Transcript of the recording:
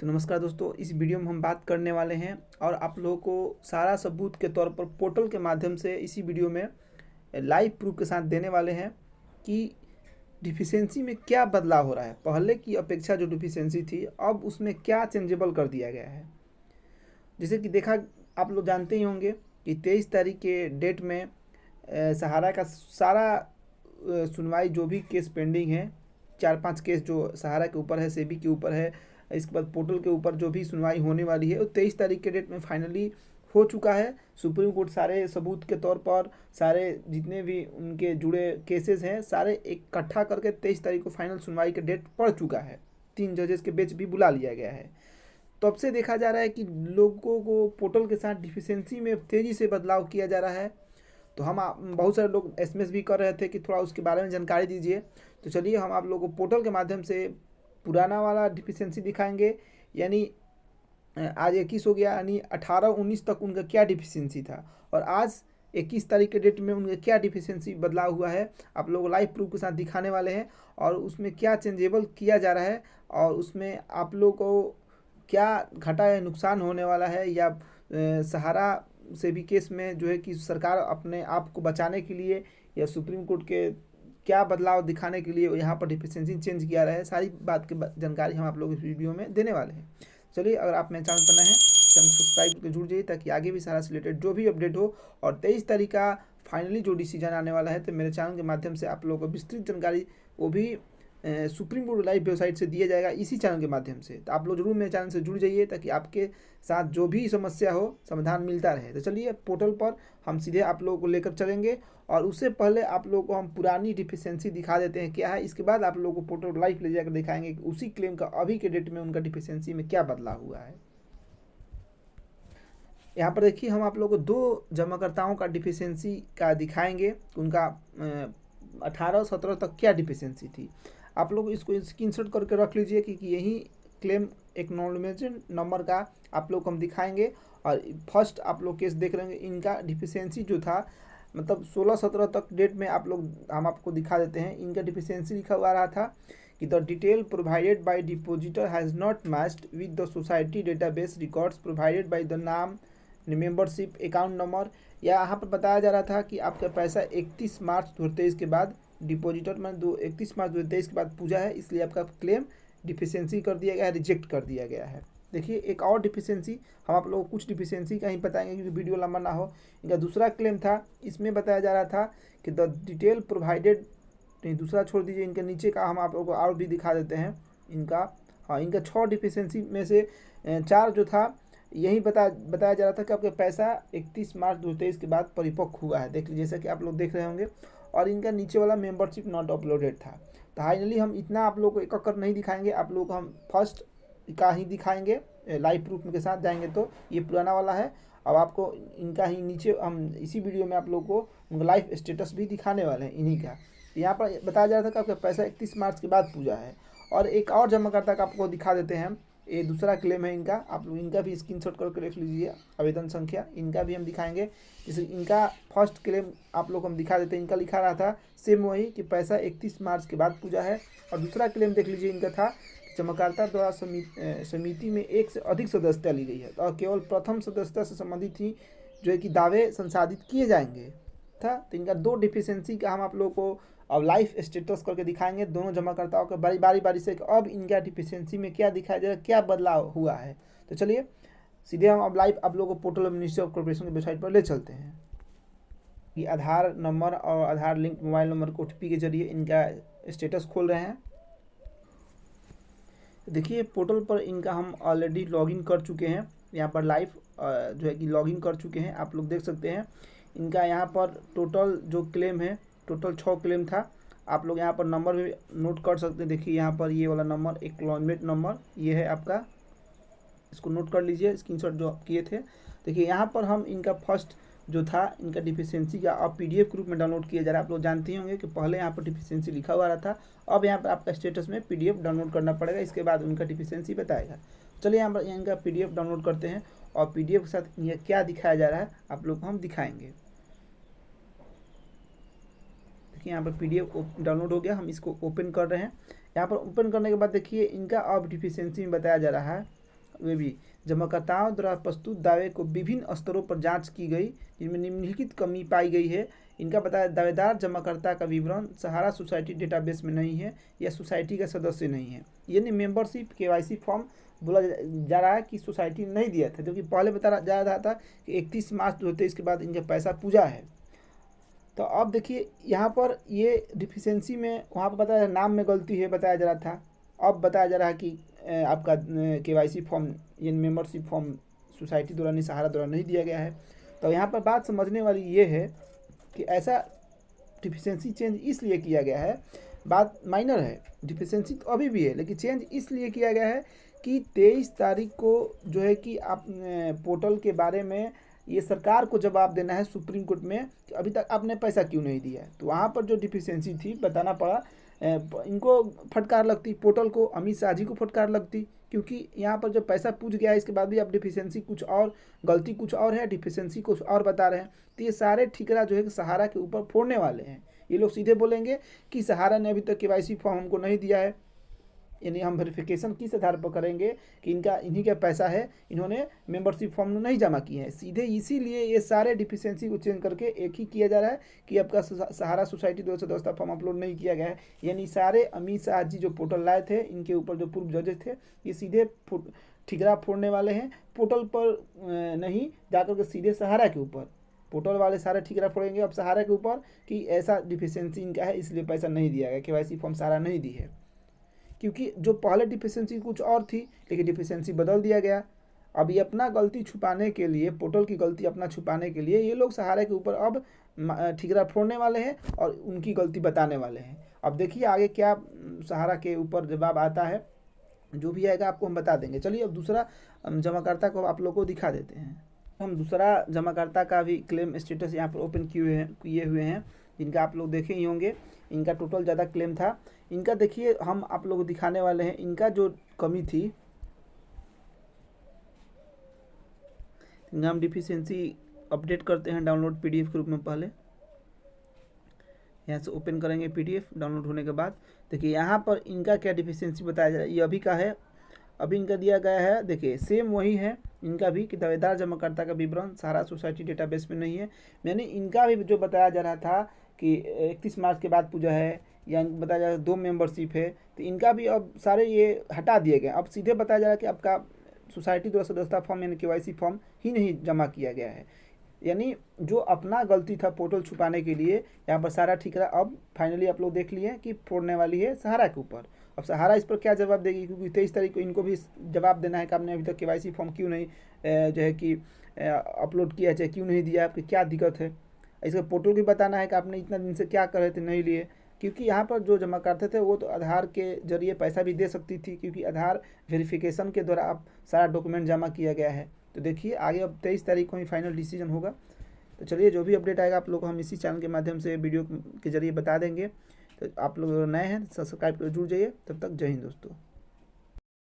तो नमस्कार दोस्तों, इस वीडियो में हम बात करने वाले हैं और आप लोगों को सारा सबूत के तौर पर पोर्टल के माध्यम से इसी वीडियो में लाइव प्रूफ के साथ देने वाले हैं कि डिफिशियंसी में क्या बदलाव हो रहा है। पहले की अपेक्षा जो डिफिशियंसी थी अब उसमें क्या चेंजेबल कर दिया गया है। जैसे कि देखा, आप लोग जानते ही होंगे कि 23 तारीख के डेट में सहारा का सारा सुनवाई जो भी केस पेंडिंग है, 4-5 केस जो सहारा के ऊपर है, सेबी के ऊपर है, इसके बाद पोर्टल के ऊपर जो भी सुनवाई होने वाली है वो 23 तारीख के डेट में फाइनली हो चुका है। सुप्रीम कोर्ट सारे सबूत के तौर पर सारे जितने भी उनके जुड़े केसेस हैं सारे इकट्ठा करके 23 तारीख को फाइनल सुनवाई का डेट पड़ चुका है। 3 जजेस के बेंच भी बुला लिया गया है। तब से देखा जा रहा है कि लोगों को पोर्टल के साथ डिफिशियंसी में तेज़ी से बदलाव किया जा रहा है। तो हम बहुत सारे लोग एसएमएस भी कर रहे थे कि थोड़ा उसके बारे में जानकारी दीजिए। तो चलिए हम आप लोगों को पोर्टल के माध्यम से पुराना वाला डिफिशियंसी दिखाएंगे, यानी आज 21 हो गया, यानी 18-19 तक उनका क्या डिफिशियंसी था और आज 21 तारीख के डेट में उनका क्या डिफिशियंसी बदलाव हुआ है, आप लोग लाइव प्रूफ के साथ दिखाने वाले हैं। और उसमें क्या चेंजेबल किया जा रहा है और उसमें आप लोग को क्या घाटा या नुकसान होने वाला है, या सहारा से भी केस में जो है कि सरकार अपने आप को बचाने के लिए या सुप्रीम कोर्ट के क्या बदलाव दिखाने के लिए यहाँ पर डिफिशियंसी चेंज किया रहा है, सारी बात की जानकारी हम आप लोग इस वीडियो में देने वाले हैं। चलिए, अगर आप मेरे चैनल पर नए हैं चैनल को सब्सक्राइब करके जुड़ जाइए ताकि आगे भी सारा से रिलेटेड जो भी अपडेट हो। और 23 तारीख का फाइनली जो डिसीजन आने वाला है तो मेरे चैनल के माध्यम से आप लोगों को विस्तृत जानकारी वो भी सुप्रीम कोर्ट लाइव वेबसाइट से दिया जाएगा इसी चैनल के माध्यम से। तो आप लोग जरूर मेरे चैनल से जुड़ जाइए ताकि आपके साथ जो भी समस्या हो समाधान मिलता रहे। तो चलिए पोर्टल पर हम सीधे आप लोगों को लेकर चलेंगे और उससे पहले आप लोगों को हम पुरानी डिफिशियंसी दिखा देते हैं क्या है। इसके बाद आप लोगों को पोर्टल लाइव ले जाकर दिखाएंगे कि उसी क्लेम का अभी के डेट में उनका डिफिशियंसी में क्या बदलाव हुआ है। यहाँ पर देखिए, हम आप लोगों को 2 जमाकर्ताओं का डिफिशियंसी का दिखाएंगे, उनका 18-17 तक क्या डिफिशियंसी थी। आप लोग इसको स्क्रीनशॉट करके रख लीजिए क्योंकि यही क्लेम एक्नॉलेजमेंट नंबर का आप लोग को हम दिखाएंगे। और फर्स्ट आप लोग केस देख रहे हैं, इनका डिफिशियंसी जो था मतलब 16-17 तक डेट में आप लोग हम आपको दिखा देते हैं। इनका डिफिशियंसी लिखा हुआ रहा था कि the detail provided by depositor has not matched with the society database records provided by the नाम, मेंबरशिप, अकाउंट नंबर। या यहाँ पर बताया जा रहा था कि आपका पैसा 31 मार्च 2023 के बाद डिपॉजिटर में 31 मार्च 2023 के बाद पूजा है, इसलिए आपका क्लेम डिफिशियंसी कर दिया गया है, रिजेक्ट कर दिया गया है। देखिए, एक और डिफिशियंसी हम आप लोगों को कुछ डिफिशियंसी का ही बताएंगे क्योंकि वीडियो लंबा ना हो। इनका दूसरा क्लेम था, इसमें बताया जा रहा था कि द डिटेल प्रोवाइडेड, नहीं दूसरा छोड़ दीजिए, इनके नीचे का हम आप लोगों को और भी दिखा देते हैं इनका। हाँ, इनका 6 डिफिशियंसी में से 4 जो था यही बताया जा रहा था कि आपका पैसा 31 मार्च 2023 के बाद परिपक्व हुआ है। देख लीजिए, जैसा कि आप लोग देख रहे होंगे। और इनका नीचे वाला मेंबरशिप नॉट अपलोडेड था। तो फाइनली हम इतना आप लोग को एक कर नहीं दिखाएंगे, आप लोग को हम फर्स्ट का ही दिखाएंगे लाइव प्रूफ के साथ जाएंगे। तो ये पुराना वाला है। अब आपको इनका ही नीचे हम इसी वीडियो में आप लोग को उनका लाइफ स्टेटस भी दिखाने वाले हैं इन्हीं का। यहाँ पर बताया जा रहा था कि आपका पैसा 31 मार्च के बाद पूजा है। और एक और जमाकर्ता का आपको दिखा देते हैं, ये दूसरा क्लेम है इनका, आप लोग इनका भी स्क्रीनशॉट करके रख लीजिए, आवेदन संख्या इनका भी हम दिखाएंगे। जैसे इनका फर्स्ट क्लेम आप लोग हम दिखा देते हैं, इनका लिखा रहा था सेम वही कि पैसा 31 मार्च के बाद पूजा है। और दूसरा क्लेम देख लीजिए, इनका था जमाकर्ता द्वारा समिति में एक से अधिक सदस्यता ली गई है और केवल प्रथम सदस्यता से संबंधित ही जो है कि दावे संसाधित किए जाएंगे था। तो इनका 2 डिफिशियंसी का हम आप लोग को अब लाइफ स्टेटस करके दिखाएंगे दोनों जमाकर्ताओं के बारी से अब इनका डिफिशियंसी में क्या दिखाया जाएगा, क्या बदलाव हुआ है। तो चलिए सीधे हम अब लाइव आप लोगों को पोर्टल मिनिस्ट्री ऑफ कॉर्पोरेशन की वेबसाइट पर ले चलते हैं। ये आधार नंबर और आधार लिंक मोबाइल नंबर को OTP के जरिए इनका स्टेटस खोल रहे हैं। देखिए, पोर्टल पर इनका हम ऑलरेडी लॉगिन कर चुके हैं। यहाँ पर लाइव जो है कि लॉगिन कर चुके हैं, आप लोग देख सकते हैं। इनका यहाँ पर टोटल जो क्लेम है, टोटल 6 क्लेम था। आप लोग यहाँ पर नंबर भी नोट कर सकते हैं। देखिए यहाँ पर ये वाला नंबर एक्नॉलेजमेंट नंबर ये है आपका, इसको नोट कर लीजिए, स्क्रीनशॉट जो आप किए थे। देखिए यहाँ पर हम इनका फर्स्ट जो था इनका डिफिशियंसी का अब PDF के रूप में डाउनलोड किया जा रहा है। आप लोग जानते ही होंगे कि पहले यहाँ पर डिफिशियंसी लिखा हुआ रहा था, अब यहाँ पर आपका स्टेटस में PDF डाउनलोड करना पड़ेगा, इसके बाद उनका डिफिशियंसी बताएगा। चलिए यहाँ पर इनका PDF डाउनलोड करते हैं और PDF के साथ ये क्या दिखाया जा रहा है आप लोग को हम दिखाएंगे। देखिए यहाँ पर PDF डाउनलोड हो गया, हम इसको ओपन कर रहे हैं। यहाँ पर ओपन करने के बाद देखिए इनका अब डिफिशियंसी में बताया जा रहा है वे भी जमाकर्ताओं द्वारा प्रस्तुत दावे को विभिन्न स्तरों पर जांच की गई, जिनमें निम्नलिखित कमी पाई गई है। इनका बताया दावेदार जमाकर्ता का विवरण सहारा सोसाइटी डेटाबेस में नहीं है या सोसाइटी का सदस्य नहीं है, यानी मेंबरशिप केवाईसी फॉर्म बोला जा रहा है कि सोसाइटी नहीं दिया था, क्योंकि पहले बता जा रहा था कि 31 मार्च 2023 के बाद इनका पैसा पूजा है। तो अब देखिए यहाँ पर ये डिफिशेंसी में वहाँ पर बताया नाम में गलती है बताया जा रहा था, अब बताया जा रहा है कि आपका केवाईसी फॉर्म या मेंबरशिप फॉर्म सोसाइटी द्वारा नहीं सहारा द्वारा नहीं दिया गया है। तो यहाँ पर बात समझने वाली ये है कि ऐसा डिफिशेंसी चेंज इसलिए किया गया है, बात माइनर है, डिफिशेंसी तो अभी भी है, लेकिन चेंज इसलिए किया गया है कि 23 तारीख को जो है कि आप पोर्टल के बारे में ये सरकार को जवाब देना है सुप्रीम कोर्ट में कि अभी तक आपने पैसा क्यों नहीं दिया है। तो वहाँ पर जो डिफिशेंसी थी बताना पड़ा, इनको फटकार लगती, पोर्टल को, अमित शाह जी को फटकार लगती, क्योंकि यहाँ पर जब पैसा पूछ गया इसके बाद भी आप डिफिशेंसी कुछ और, गलती कुछ और है, डिफिशेंसी कुछ और बता रहे हैं। तो ये सारे ठिकरा जो है सहारा के ऊपर फोड़ने वाले हैं। ये लोग सीधे बोलेंगे कि सहारा ने अभी तक केवाईसी फॉर्म हमको नहीं दिया है, यानी हम वेरिफिकेशन किस आधार पर करेंगे कि इनका इन्हीं का पैसा है, इन्होंने मेंबरशिप फॉर्म नहीं जमा किए हैं। सीधे इसीलिए ये सारे डिफिशेंसी को चेंज करके एक ही किया जा रहा है कि आपका सहारा सोसाइटी 2 सदस्यता फॉर्म अपलोड नहीं किया गया है। यानी सारे अमित शाह जी जो पोर्टल लाए थे, इनके ऊपर जो पूर्व जजेस थे, ये सीधे ठिकरा फोड़ने वाले हैं, पोर्टल पर नहीं जाकर के सीधे सहारा के ऊपर। पोर्टल वाले सारे ठिकरा फोड़ेंगे अब सहारा के ऊपर कि ऐसा डिफिशेंसी इनका है इसलिए पैसा नहीं दिया गया, केवाईसी फॉर्म सहारा नहीं दी है। क्योंकि जो पहले डिफिशेंसी कुछ और थी, लेकिन डिफिशेंसी बदल दिया गया। अब ये अपना गलती छुपाने के लिए, पोर्टल की गलती अपना छुपाने के लिए ये लोग सहारा के ऊपर अब ठिकरा फोड़ने वाले हैं और उनकी गलती बताने वाले हैं। अब देखिए आगे क्या सहारा के ऊपर जवाब आता है, जो भी आएगा आपको हम बता देंगे। चलिए अब दूसरा जमाकर्ता को आप लोग को दिखा देते हैं। हम दूसरा जमाकर्ता का भी क्लेम स्टेटस यहाँ पर ओपन किए हुए हैं, जिनका आप लोग देखे ही होंगे। इनका टोटल ज़्यादा क्लेम था। इनका देखिए हम आप लोग को दिखाने वाले हैं, इनका जो कमी थी, इनका हम डिफिशेंसी अपडेट करते हैं डाउनलोड पीडीएफ के रूप में। पहले यहाँ से ओपन करेंगे पीडीएफ, डाउनलोड होने के बाद देखिए यहाँ पर इनका क्या डिफिशेंसी बताया जा रहा है। ये अभी का है, अभी इनका दिया गया है, देखिए सेम वही है इनका भी कि दावेदार जमाकर्ता का विवरण सहारा सोसाइटी डेटाबेस में नहीं है। यानी इनका भी जो बताया जा रहा था कि 31 मार्च के बाद पूजा है, या बताया जा रहा है 2 मेंबरशिप है, तो इनका भी अब सारे ये हटा दिए गए। अब सीधे बताया जा रहा है कि आपका सोसाइटी द्वारा सदस्यता फॉर्म यानी केवाईसी फॉर्म ही नहीं जमा किया गया है। यानी जो अपना गलती था पोर्टल छुपाने के लिए, यहाँ पर सारा ठिकरा अब फाइनली आप लोग देख लिए कि फोड़ने वाली है सहारा के ऊपर। अब सहारा इस पर क्या जवाब देगी, क्योंकि 23 तारीख को इनको भी जवाब देना है कि आपने अभी तक केवाईसी फॉर्म क्यों नहीं जो है कि अपलोड किया, चाहे क्यों नहीं दिया, आपकी क्या दिक्कत है। इसका पोर्टल भी बताना है कि आपने इतना दिन से क्या कर रहे थे नहीं लिए, क्योंकि यहाँ पर जो जमा करते थे वो तो आधार के जरिए पैसा भी दे सकती थी, क्योंकि आधार वेरिफिकेशन के द्वारा आप सारा डॉक्यूमेंट जमा किया गया है। तो देखिए आगे अब 23 तारीख को ही फाइनल डिसीजन होगा। तो चलिए जो भी अपडेट आएगा आप लोग को हम इसी चैनल के माध्यम से वीडियो के जरिए बता देंगे। तो आप लोग नए हैं सब्सक्राइब कर जुड़ जाइए। तब तक जय हिंद दोस्तों।